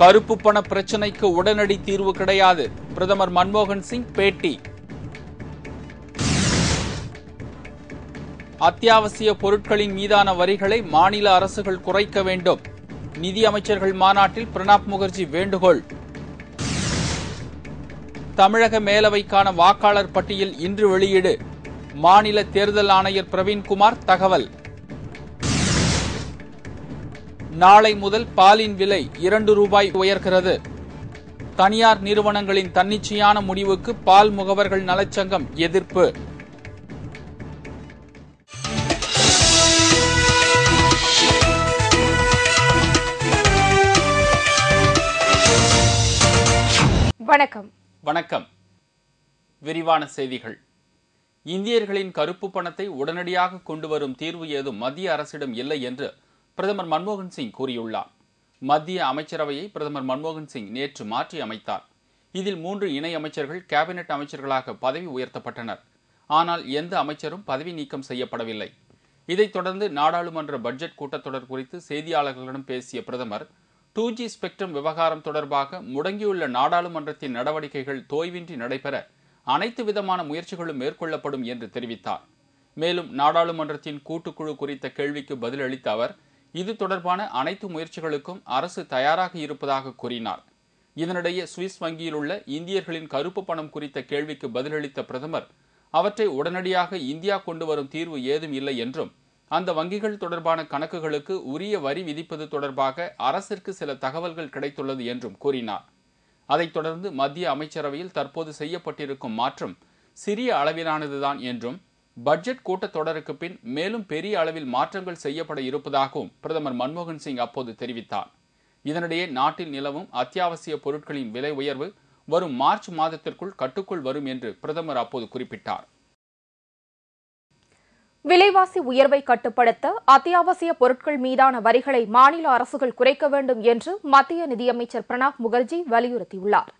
கருப்பு பண பிரச்சினைக்கு உடனடி தீர்வு கிடையாது. பிரதமர் மன்மோகன் சிங் பேட்டி. அத்தியாவசிய பொருட்களின் மீதான வரிகளை மாநில அரசுகள் குறைக்க வேண்டும். நிதியமைச்சர்கள் மாநாட்டில் பிரணாப் முகர்ஜி வேண்டுகோள். தமிழக மேலவைக்கான வாக்காளர் பட்டியல் இன்று வெளியீடு. மாநில தேர்தல் ஆணையர் பிரவீன்குமார் தகவல். நாளை முதல் பாலின் விலை 2 ரூபாய் உயர்கிறது. தனியார் நிறுவனங்களின் தன்னிச்சையான முடிவுக்கு பால் முகவர்கள் நலச்சங்கம் எதிர்ப்பு. வணக்கம். விரிவான செய்திகள். இந்தியர்களின் கருப்பு பணத்தை உடனடியாக கொண்டு வரும் தீர்வு ஏதும் மத்திய அரசிடம் இல்லை என்று பிரதமர் மன்மோகன் சிங் கூறியுள்ளார். மத்திய அமைச்சரவையை பிரதமர் மன்மோகன் சிங் நேற்று மாற்றி அமைத்தார். இதில் 3 இணை அமைச்சர்கள் கேபினெட் அமைச்சர்களாக பதவி உயர்த்தப்பட்டனர். ஆனால் எந்த அமைச்சரும் பதவி நீக்கம் செய்யப்படவில்லை. இதைத் தொடர்ந்து நாடாளுமன்ற பட்ஜெட் கூட்டத்தொடர் குறித்து செய்தியாளர்களிடம் பேசிய பிரதமர் 2G ஸ்பெக்ட்ரம் விவகாரம் தொடர்பாக முடங்கியுள்ள நாடாளுமன்றத்தின் நடவடிக்கைகள் தோய்வின்றி நடைபெற அனைத்து விதமான முயற்சிகளும் மேற்கொள்ளப்படும் என்று தெரிவித்தார். மேலும் நாடாளுமன்றத்தின் கூட்டுக்குழு குறித்த கேள்விக்கு பதிலளித்த அவர் இது தொடர்பான அனைத்து முயற்சிகளுக்கும் அரசு தயாராக இருப்பதாக கூறினார். இதனிடையே சுவிஸ் வங்கியில் உள்ள இந்தியர்களின் கருப்பு பணம் குறித்த கேள்விக்கு பதிலளித்த பிரதமர் அவற்றை உடனடியாக இந்தியா கொண்டு வரும் தீர்வு ஏதும் இல்லை என்றும் அந்த வங்கிகள் தொடர்பான கணக்குகளுக்கு உரிய வரி விதிப்பது தொடர்பாக அரசிற்கு சில தகவல்கள் கிடைத்துள்ளது என்றும் கூறினார். அதைத் தொடர்ந்து மத்திய அமைச்சரவையில் தற்போது செய்யப்பட்டிருக்கும் மாற்றம் சிறிய அளவிலானதுதான் என்றும் பட்ஜெட் கூட்டத்தொடருக்கு பின் மேலும் பெரிய அளவில் மாற்றங்கள் செய்யப்பட இருப்பதாகவும் பிரதமர் மன்மோகன் சிங் அப்போது தெரிவித்தார். இதனிடையே நாட்டில் நிலவும் அத்தியாவசிய பொருட்களின் விலை உயர்வு வரும் மார்ச் மாதத்திற்குள் கட்டுக்குள் வரும் என்று பிரதமர் அப்போது குறிப்பிட்டார். விலைவாசி உயர்வை கட்டுப்படுத்த அத்தியாவசிய பொருட்கள் மீதான வரிகளை மாநில அரசுகள் குறைக்க வேண்டும் என்று மத்திய நிதியமைச்சர் பிரணாப் முகர்ஜி வலியுறுத்தியுள்ளார்.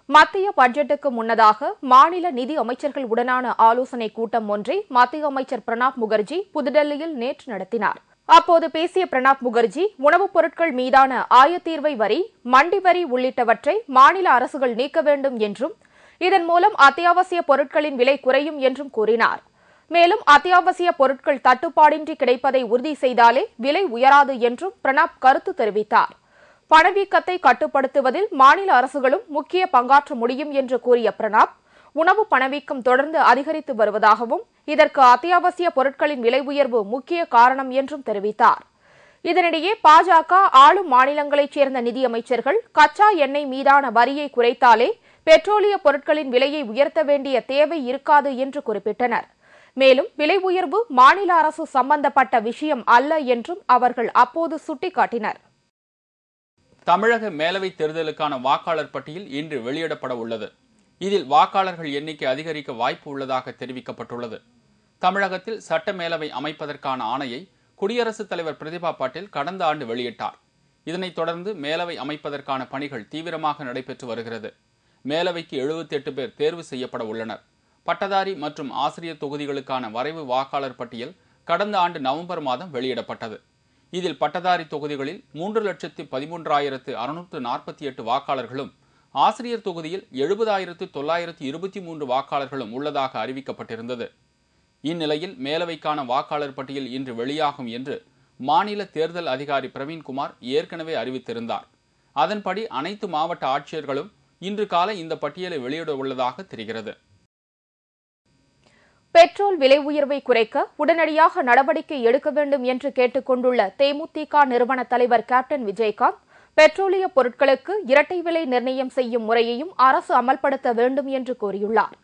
மத்திய பட்ஜெட்டுக்கு முன்னதாக மாநில நிதி அமைச்சர்கள் உடனான ஆலோசனைக் கூட்டம் ஒன்றை மத்திய அமைச்சர் பிரணாப் முகர்ஜி புதுடெல்லியில் நேற்று நடத்தினார். அப்போது பேசிய பிரணாப் முகர்ஜி உணவுப் பொருட்கள் மீதான ஆயத்தீர்வை வரி, மண்டி வரி உள்ளிட்டவற்றை மாநில அரசுகள் நீக்க வேண்டும் என்றும் இதன் மூலம் அத்தியாவசிய பொருட்களின் விலை குறையும் என்றும் கூறினார். மேலும் அத்தியாவசிய பொருட்கள் தட்டுப்பாடின்றி கிடைப்பதை உறுதி செய்தாலே விலை உயராது என்றும் பிரணாப் கருத்து தெரிவித்தார். பணவீக்கத்தை கட்டுப்படுத்துவதில் மாநில அரசுகளும் முக்கிய பங்காற்ற முடியும் என்று கூறிய பிரணாப் உணவு பணவீக்கம் தொடர்ந்து அதிகரித்து வருவதாகவும் இதற்கு அத்தியாவசிய பொருட்களின் விலை உயர்வு முக்கிய காரணம் என்றும் தெரிவித்தார். இதனிடையே பாஜக ஆளும் மாநிலங்களைச் சேர்ந்த நிதியமைச்சர்கள் கச்சா எண்ணெய் மீதான வரியை குறைத்தாலே பெட்ரோலிய பொருட்களின் விலையை உயர்த்த வேண்டிய தேவை இருக்காது என்று குறிப்பிட்டனர். மேலும் விலை உயர்வு மாநில அரசு சம்பந்தப்பட்ட விஷயம் அல்ல என்றும் அவர்கள் அப்போது சுட்டிக்காட்டினர். தமிழக மேலவை தேர்தலுக்கான வாக்காளர் பட்டியல் இன்று வெளியிடப்பட உள்ளது. இதில் வாக்காளர்கள் எண்ணிக்கை அதிகரிக்க வாய்ப்பு உள்ளதாக தெரிவிக்கப்பட்டுள்ளது. தமிழகத்தில் சட்ட மேலவை அமைப்பதற்கான ஆணையை குடியரசுத் தலைவர் பிரதிபா பாட்டீல் கடந்த ஆண்டு வெளியிட்டார். இதனைத் தொடர்ந்து மேலவை அமைப்பதற்கான பணிகள் தீவிரமாக நடைபெற்று வருகிறது. மேலவைக்கு 78 பேர் தேர்வு செய்யப்பட உள்ளனர். பட்டதாரி மற்றும் ஆசிரியர் தொகுதிகளுக்கான வரைவு வாக்காளர் பட்டியல் கடந்த ஆண்டு நவம்பர் மாதம் வெளியிடப்பட்டது. இதில் பட்டதாரி தொகுதிகளில் 3,13,648 வாக்காளர்களும், ஆசிரியர் தொகுதியில் 70,923 வாக்காளர்களும் உள்ளதாக அறிவிக்கப்பட்டிருந்தது. இந்நிலையில் மேலவைக்கான வாக்காளர் பட்டியல் இன்று வெளியாகும் என்று மாநில தேர்தல் அதிகாரி பிரவீன்குமார் ஏற்கனவே அறிவித்திருந்தார். அதன்படி அனைத்து மாவட்ட ஆட்சியர்களும் இன்று காலை இந்த பட்டியலை வெளியிட உள்ளதாக தெரிகிறது. பெட்ரோல் விலை உயர்வை குறைக்க உடனடியாக நடவடிக்கை எடுக்க வேண்டும் என்று கேட்டுக் கொண்டுள்ள தேமுதிக நிறுவன தலைவர் கேப்டன் விஜயகாந்த் பெட்ரோலிய பொருட்களுக்கு இரட்டை விலை நிர்ணயம் செய்யும் முறையையும் அரசு அமல்படுத்த வேண்டும் என்று கூறியுள்ளார்.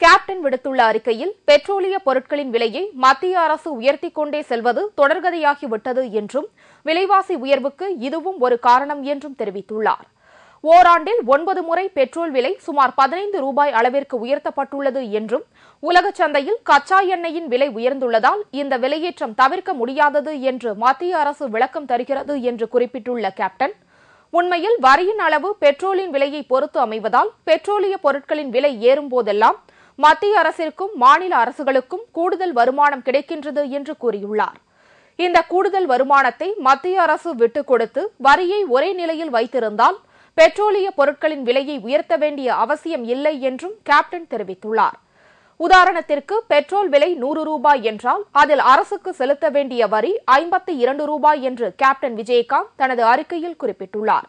கேப்டன் விடுத்துள்ள அறிக்கையில் பெட்ரோலிய பொருட்களின் விலையை மத்திய அரசு உயர்த்திக் கொண்டே செல்வது தொடர்கதையாகிவிட்டது என்றும் விலைவாசி உயர்வுக்கு இதுவும் ஒரு காரணம் என்றும் தெரிவித்துள்ளார். ஓராண்டில் 9 முறை பெட்ரோல் விலை சுமார் 15 ரூபாய் அளவிற்கு உயர்த்தப்பட்டுள்ளது என்றும் உலக சந்தையில் கச்சா எண்ணெயின் விலை உயர்ந்துள்ளதால் இந்த விலையேற்றம் தவிர்க்க முடியாதது என்று மத்திய அரசு விளக்கம் தருகிறது என்று குறிப்பிட்டுள்ள கேப்டன், உண்மையில் வரியின் அளவு பெட்ரோலின் விலையை பொறுத்து அமைவதால் பெட்ரோலிய பொருட்களின் விலை ஏறும் போதெல்லாம் மத்திய அரசிற்கும் மாநில அரசுகளுக்கும் கூடுதல் வருமானம் கிடைக்கின்றது என்று கூறியுள்ளார். இந்த கூடுதல் வருமானத்தை மத்திய அரசு விட்டுக் கொடுத்து வரியை ஒரே நிலையில் வைத்திருந்தால் பெட்ரோலிய பொருட்களின் விலையை உயர்த்த வேண்டிய அவசியம் இல்லை என்றும் கேப்டன் தெரிவித்துள்ளார். உதாரணத்திற்கு பெட்ரோல் விலை 100 ரூபாய் என்றால் அதில் அரசுக்கு செலுத்த வேண்டிய வரி 52 ரூபாய் என்று கேப்டன் விஜயகாந்த் தனது அறிக்கையில் குறிப்பிட்டுள்ளார்.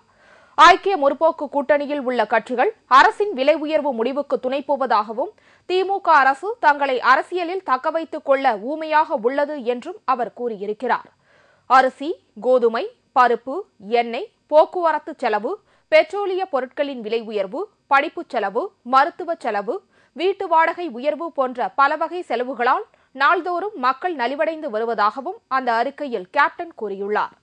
ஐக்கிய முற்போக்கு கூட்டணியில் உள்ள கட்சிகள் அரசின் விலை உயர்வு முடிவுக்கு துணை போவதாகவும் திமுக அரசு தங்களை அரசியலில் தக்கவைத்துக் கொள்ள ஊமையாக உள்ளது என்றும் அவர் கூறியிருக்கிறார். அரிசி, கோதுமை, பருப்பு, எண்ணெய், போக்குவரத்து செலவு, பெட்ரோலிய பொருட்களின் விலை உயர்வு, படிப்புச் செலவு, மருத்துவ செலவு, வீட்டு வாடகை உயர்வு போன்ற பல வகை செலவுகளால் நாள்தோறும் மக்கள் நலிவடைந்து வருவதாகவும் அந்த அறிக்கையில் கேப்டன் கூறியுள்ளார்.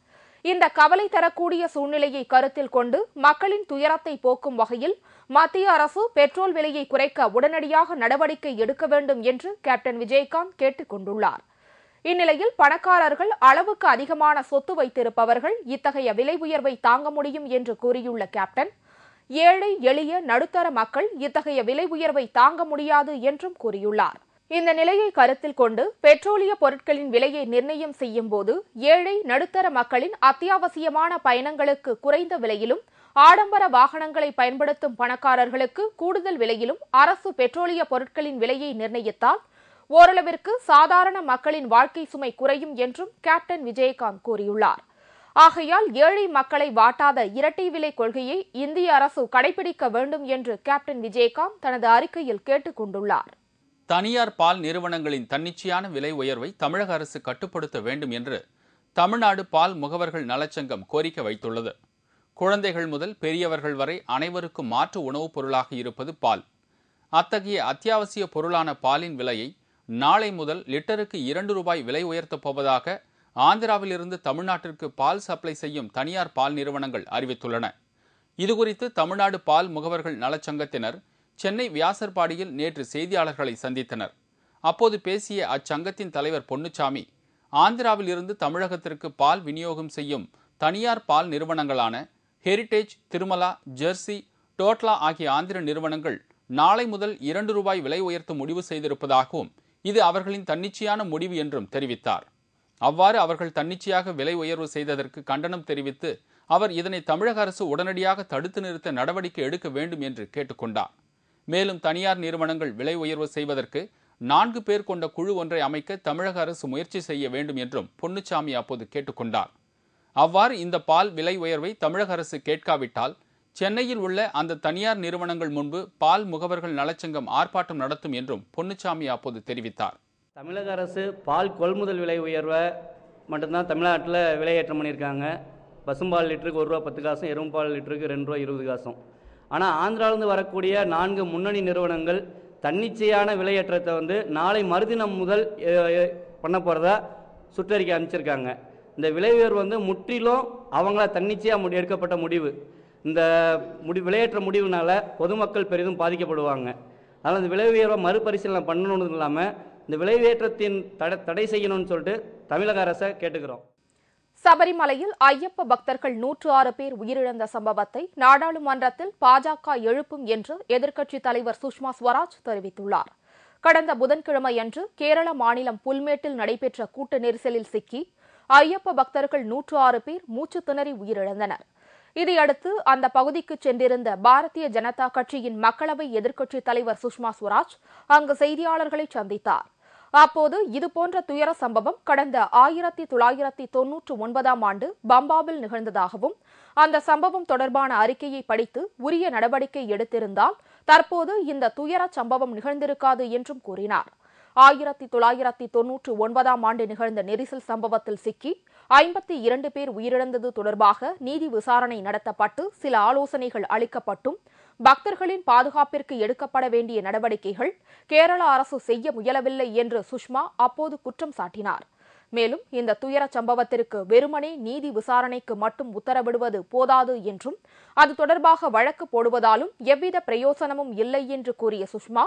இந்த கவலை தரக்கூடிய சூழ்நிலையை கருத்தில் கொண்டு மக்களின் துயரத்தை போக்கும் வகையில் மத்திய அரசு பெட்ரோல் விலையை குறைக்க உடனடியாக நடவடிக்கை எடுக்க வேண்டும் என்று கேப்டன் விஜயகாந்த் கேட்டுக் கொண்டுள்ளார். இந்நிலையில் பணக்காரர்கள், அளவுக்கு அதிகமான சொத்து வைத்திருப்பவர்கள் இத்தகைய விலை உயர்வை தாங்க முடியும் என்று கூறியுள்ள கேப்டன், ஏழை எளிய நடுத்தர மக்கள் இத்தகைய விலை உயர்வை தாங்க முடியாது என்றும் கூறியுள்ளார். இந்த நிலையை கருத்தில் கொண்டு பெட்ரோலிய பொருட்களின் விலையை நிர்ணயம் செய்யும் போது ஏழை நடுத்தர மக்களின் அத்தியாவசியமான பயணங்களுக்கு குறைந்த விலையிலும், ஆடம்பர வாகனங்களை பயன்படுத்தும் பணக்காரர்களுக்கு கூடுதல் விலையிலும் அரசு பெட்ரோலிய பொருட்களின் விலையை நிர்ணயித்தால் ஓரளவிற்கு சாதாரண மக்களின் வாழ்க்கை சுமை குறையும் என்றும் கேப்டன் விஜயகாந்த் கூறியுள்ளார். ஆகையால் ஏழை மக்களை வாட்டாத இரட்டை விலை கொள்கையை இந்திய அரசு கடைபிடிக்க வேண்டும் என்று கேப்டன் விஜயகாந்த் தனது அறிக்கையில் கேட்டுக் கொண்டுள்ளார். தனியார் பால் நிறுவனங்களின் தன்னிச்சையான விலை உயர்வை தமிழக அரசு கட்டுப்படுத்த வேண்டும் என்று தமிழ்நாடு பால் முகவர்கள் நலச்சங்கம் கோரிக்கை வைத்துள்ளது. குழந்தைகள் முதல் பெரியவர்கள் வரை அனைவருக்கும் மாற்று உணவுப் பொருளாக இருப்பது பால். அத்தகைய அத்தியாவசிய பொருளான பாலின் விலையை நாளை முதல் லிட்டருக்கு 2 ரூபாய் விலை உயர்த்தப் போவதாக ஆந்திராவிலிருந்து தமிழ்நாட்டிற்கு பால் சப்ளை செய்யும் தனியார் பால் நிறுவனங்கள் அறிவித்துள்ளன. இதுகுறித்து தமிழ்நாடு பால் முகவர்கள் நலச்சங்கத்தினர் சென்னை வியாசர்பாடியில் நேற்று செய்தியாளர்களை சந்தித்தனர். அப்போது பேசிய அச்சங்கத்தின் தலைவர் பொன்னுச்சாமி, ஆந்திராவில் இருந்து தமிழகத்திற்கு பால் விநியோகம் செய்யும் தனியார் பால் நிறுவனங்களான ஹெரிடேஜ், திருமலா, ஜெர்சி, டோட்லா ஆகிய ஆந்திர நிறுவனங்கள் நாளை முதல் 2 ரூபாய் விலை உயர்த்த முடிவு செய்திருப்பதாகவும் இது அவர்களின் தன்னிச்சையான முடிவு என்றும் தெரிவித்தார். அவ்வாறு அவர்கள் தன்னிச்சையாக விலை உயர்வு செய்ததற்கு கண்டனம் தெரிவித்து அவர் இதனை தமிழக அரசு உடனடியாக தடுத்து நிறுத்த நடவடிக்கை எடுக்க வேண்டும் என்று கேட்டுக்கொண்டார். மேலும் தனியார் நிறுவனங்கள் விலை உயர்வு செய்வதற்கு 4 பேர் கொண்ட குழு ஒன்றை அமைக்க தமிழக அரசு முயற்சி செய்ய வேண்டும் என்றும் பொன்னுச்சாமி அப்போது கேட்டுக்கொண்டார். அவ்வாறு இந்த பால் விலை உயர்வை தமிழக அரசு கேட்காவிட்டால் சென்னையில் உள்ள அந்த தனியார் நிறுவனங்கள் முன்பு பால் முகவர்கள் நலச்சங்கம் ஆர்ப்பாட்டம் நடத்தும் என்றும் பொன்னுச்சாமி அப்போது தெரிவித்தார். தமிழக அரசு பால் கொள்முதல் விலை உயர்வை மட்டும்தான் தமிழ்நாட்டில் விலையேற்றம் பண்ணியிருக்காங்க. பசும்பால் லிட்டருக்கு 1 ரூபா 10 காசும், எரும்பால் லிட்டருக்கு 2 ரூபா 20 காசும். ஆனால் ஆந்திராவிலிருந்து வரக்கூடிய 4 முன்னணி நிறுவனங்கள் தன்னிச்சையான விலையேற்றத்தை நாளை மறுதினம் முதல் பண்ண போகிறதா சுற்றறிக்கை அனுப்பிச்சிருக்காங்க. இந்த விலை உயர்வு முற்றிலும் அவங்கள தன்னிச்சையாக எடுக்கப்பட்ட முடிவு. இந்த விலையேற்ற முடிவுனால பொதுமக்கள் பெரிதும் பாதிக்கப்படுவாங்க. அதனால் இந்த விலை உயர்வை மறுபரிசீலனை பண்ணணும்னு இல்லாமல் இந்த விலை உயர்த்தத்தின் தடை செய்யணும்னு சொல்லிட்டு தமிழக அரசை கேட்டுக்கிறோம். சபரிமலையில் ஐயப்ப பக்தர்கள் 106 பேர் உயிரிழந்த சம்பவத்தை நாடாளுமன்றத்தில் பாஜக எழுப்பும் என்று எதிர்க்கட்சித் தலைவர் சுஷ்மா ஸ்வராஜ் தெரிவித்துள்ளார். கடந்த புதன்கிழமையன்று கேரள மாநிலம் புல்மேட்டில் நடைபெற்ற கூட்ட நெரிசலில் சிக்கி ஐயப்ப பக்தர்கள் 106 பேர் மூச்சு திணறி உயிரிழந்தனர். இதையடுத்து அந்த பகுதிக்கு சென்றிருந்த பாரதிய ஜனதா கட்சியின் மக்களவை எதிர்க்கட்சித் தலைவர் சுஷ்மா ஸ்வராஜ் அங்கு செய்தியாளர்களை சந்தித்தார். அப்போது இதுபோன்ற துயர சம்பவம் கடந்த 1999ஆம் ஆண்டு பம்பாவில் நிகழ்ந்ததாகவும் அந்த சம்பவம் தொடர்பான அறிக்கையை படித்து உரிய நடவடிக்கை எடுத்திருந்தால் தற்போது இந்த துயர சம்பவம் நிகழ்ந்திருக்காது என்றும் கூறினார். 1999ஆம் ஆண்டு நிகழ்ந்த நெரிசல் சம்பவத்தில் சிக்கி 52 பேர் உயிரிழந்தது தொடர்பாக நீதி விசாரணை நடத்தப்பட்டு சில ஆலோசனைகள் அளிக்கப்பட்டும் பக்தர்களின் பாதுகாப்பிற்கு எடுக்கப்பட வேண்டிய நடவடிக்கைகள் கேரள அரசு செய்ய முயலவில்லை என்று சுஷ்மா அப்போது குற்றம் சாட்டினார். மேலும் இந்த துயர சம்பவத்திற்கு வெறுமனே நீதி விசாரணைக்கு மட்டும் உத்தரவிடுவது போதாது என்றும் அது தொடர்பாக வழக்கு போடுவதாலும் எவ்வித பிரயோசனமும் இல்லை என்று கூறிய சுஷ்மா,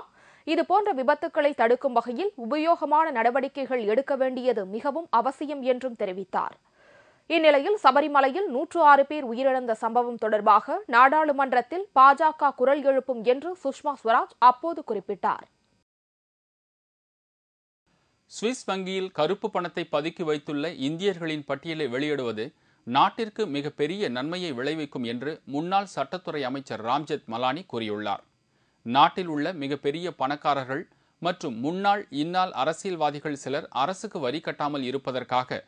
இதுபோன்ற விபத்துக்களை தடுக்கும் வகையில் உபயோகமான நடவடிக்கைகள் எடுக்க வேண்டியது மிகவும் அவசியம் என்றும் தெரிவித்தார். இந்நிலையில் சபரிமலையில் 106 பேர் உயிரிழந்த சம்பவம் தொடர்பாக நாடாளுமன்றத்தில் பாஜக குரல் எழுப்பும் என்று சுஷ்மா ஸ்வராஜ் அப்போது குறிப்பிட்டார். சுவிஸ் வங்கியில் கருப்பு பணத்தை பதுக்கி வைத்துள்ள இந்தியர்களின் பட்டியலை வெளியிடுவது நாட்டிற்கு மிகப்பெரிய நன்மையை விளைவிக்கும் என்று முன்னாள் சட்டத்துறை அமைச்சர் ராம்ஜெத் மலானி கூறியுள்ளார். நாட்டில் உள்ள மிகப்பெரிய பணக்காரர்கள் மற்றும் முன்னாள் இந்நாள் அரசியல்வாதிகள் சிலர் அரசுக்கு வரி கட்டாமல் இருப்பதற்காக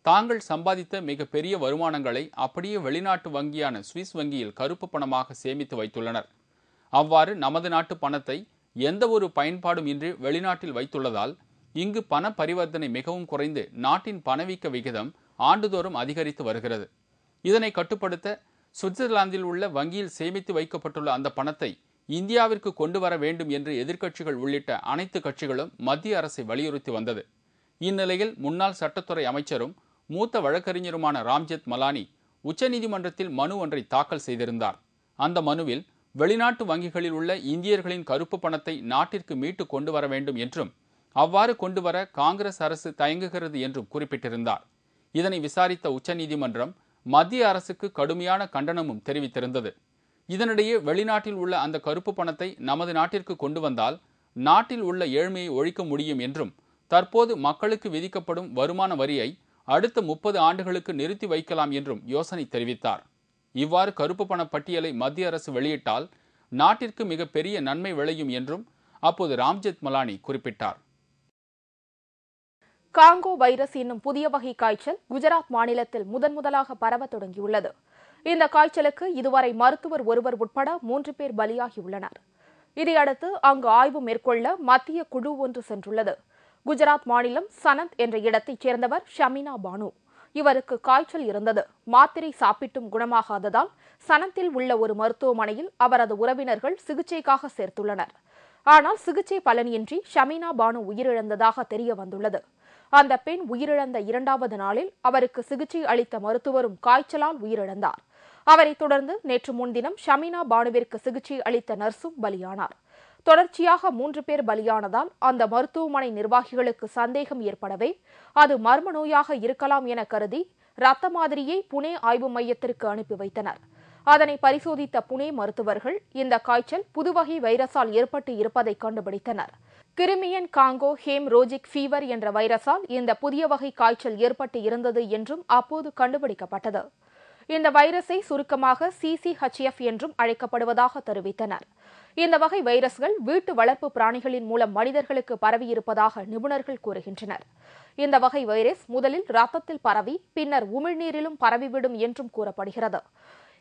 தாங்கள் சம்பாதித்த மிகப்பெரிய வருமானங்களை அப்படியே வெளிநாட்டு வங்கியான சுவிஸ் வங்கியில் கருப்பு பணமாக சேமித்து வைத்துள்ளனர். அவ்வாறு நமது நாட்டு பணத்தை எந்த ஒரு பயன்பாடும் இன்றி வெளிநாட்டில் வைத்துள்ளதால் இங்கு பண பரிவர்த்தனை மிகவும் குறைந்து நாட்டின் பணவீக்க விகிதம் ஆண்டுதோறும் அதிகரித்து வருகிறது. இதனை கட்டுப்படுத்த சுவிட்சர்லாந்தில் உள்ள வங்கியில் சேமித்து வைக்கப்பட்டுள்ள அந்த பணத்தை இந்தியாவிற்கு கொண்டு வர வேண்டும் என்று எதிர்க்கட்சிகள் உள்ளிட்ட அனைத்து கட்சிகளும் மத்திய அரசை வலியுறுத்தி வந்தது. இந்நிலையில் முன்னாள் சட்டத்துறை அமைச்சரும் மூத்த வழக்கறிஞருமான ராம்ஜெத் மலானி உச்சநீதிமன்றத்தில் மனு ஒன்றை தாக்கல் செய்திருந்தார். அந்த மனுவில் வெளிநாட்டு வங்கிகளில் உள்ள இந்தியர்களின் கருப்பு பணத்தை நாட்டிற்கு மீட்டு கொண்டு வர வேண்டும் என்றும் அவ்வாறு கொண்டு வர காங்கிரஸ் அரசு தயங்குகிறது என்றும் குறிப்பிட்டிருந்தார். இதனை விசாரித்த உச்சநீதிமன்றம் மத்திய அரசுக்கு கடுமையான கண்டனமும் தெரிவித்திருந்தது. இதனிடையே வெளிநாட்டில் உள்ள அந்த கருப்பு பணத்தை நமது நாட்டிற்கு கொண்டு வந்தால் நாட்டில் உள்ள ஏழ்மையை ஒழிக்க முடியும் என்றும் தற்போது மக்களுக்கு விதிக்கப்படும் வருமான வரியை அடுத்த 30 ஆண்டுகளுக்கு நிறுத்தி வைக்கலாம் என்றும் யோசனை தெரிவித்தார். இவ்வாறு கருப்பு பண பட்டியலை மத்திய அரசு வெளியிட்டால் நாட்டிற்கு மிகப்பெரிய நன்மை விளையும் என்றும் அப்போது ராம்ஜெத் மலானி குறிப்பிட்டார். காங்கோ வைரஸ் என்னும் புதிய வகை காய்ச்சல் குஜராத் மாநிலத்தில் முதன்முதலாக பரவ தொடங்கியுள்ளது. இந்த காய்ச்சலுக்கு இதுவரை மருத்துவர் ஒருவர் உட்பட 3 பேர் பலியாகியுள்ளனர். இதையடுத்து அங்கு ஆய்வு மேற்கொள்ள மத்திய குழு ஒன்று சென்றுள்ளது. குஜராத் மாநிலம் சனந்த் என்ற இடத்தைச் சேர்ந்தவர் ஷமினா பானு. இவருக்கு காய்ச்சல் இருந்தது. மாத்திரை சாப்பிட்டும் குணமாகாததால் சனந்தில் உள்ள ஒரு மருத்துவமனையில் அவரது உறவினர்கள் சிகிச்சைக்காக சேர்த்துள்ளனர். ஆனால் சிகிச்சை பலனின்றி ஷமினா பானு உயிரிழந்ததாக தெரிய வந்துள்ளது. அந்த பெண் உயிரிழந்த 2வது நாளில் அவருக்கு சிகிச்சை அளித்த மருத்துவரும் காய்ச்சலால் உயிரிழந்தார். அவரைத் தொடர்ந்து நேற்று முன்தினம் ஷமினா பானுவிற்கு சிகிச்சை அளித்த நர்சும் பலியானார். தொடர்ச்சியாக 3 பேர் பலியானதால் அந்த மருத்துவமனை நிர்வாகிகளுக்கு சந்தேகம் ஏற்படவே அது மர்ம நோயாக இருக்கலாம் என கருதி இரத்த மாதிரியை புனே ஆய்வு மையத்திற்கு அனுப்பி வைத்தனர். அதனை பரிசோதித்த புனே மருத்துவர்கள் இந்த காய்ச்சல் புதுவகை வைரஸால் ஏற்பட்டு இருப்பதை கண்டுபிடித்தனர். கிரிமியன் காங்கோ ஹேம்ரோஜிக் ஃபீவர் என்ற வைரஸால் இந்த புதிய வகை காய்ச்சல் ஏற்பட்டு இருந்தது என்றும் அப்போது கண்டுபிடிக்கப்பட்டது. இந்த வைரஸை சுருக்கமாக CCHF என்றும் அழைக்கப்படுவதாக தெரிவித்தனர். இந்த வகை வைரஸ்கள் வீட்டு வளர்ப்பு பிராணிகளின் மூலம் மனிதர்களுக்கு பரவியிருப்பதாக நிபுணர்கள் கூறுகின்றனர். இந்த வகை வைரஸ் முதலில் இரத்தத்தில் பரவி பின்னர் உமிழ்நீரிலும் பரவிவிடும் என்றும் கூறப்படுகிறது.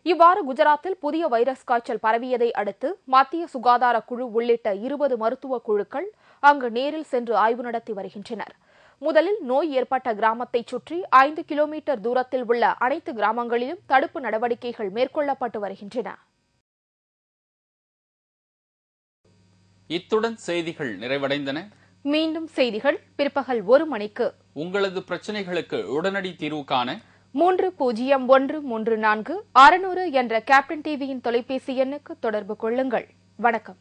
இவ்வாறு குஜராத்தில் புதிய வைரஸ் காய்ச்சல் பரவியதை அடுத்து மத்திய சுகாதார குழு உள்ளிட்ட 20 மருத்துவ குழுக்கள் அங்கு நேரில் சென்று ஆய்வு நடத்தி வருகின்றனர். முதலில் நோய் ஏற்பட்ட கிராமத்தைச் சுற்றி 5 கிலோமீட்டர் தூரத்தில் உள்ள அனைத்து கிராமங்களிலும் தடுப்பு நடவடிக்கைகள் மேற்கொள்ளப்பட்டு வருகின்றன. இத்துடன் செய்திகள் நிறைவடைந்தன. மீண்டும் செய்திகள் பிற்பகல் 1 மணிக்கு. உங்களது பிரச்சனைகளுக்கு உடனடி தீர்வு காண 300134 600 என்ற கேப்டன் டிவியின் தொலைபேசி எண்ணுக்கு தொடர்பு கொள்ளுங்கள். வணக்கம்.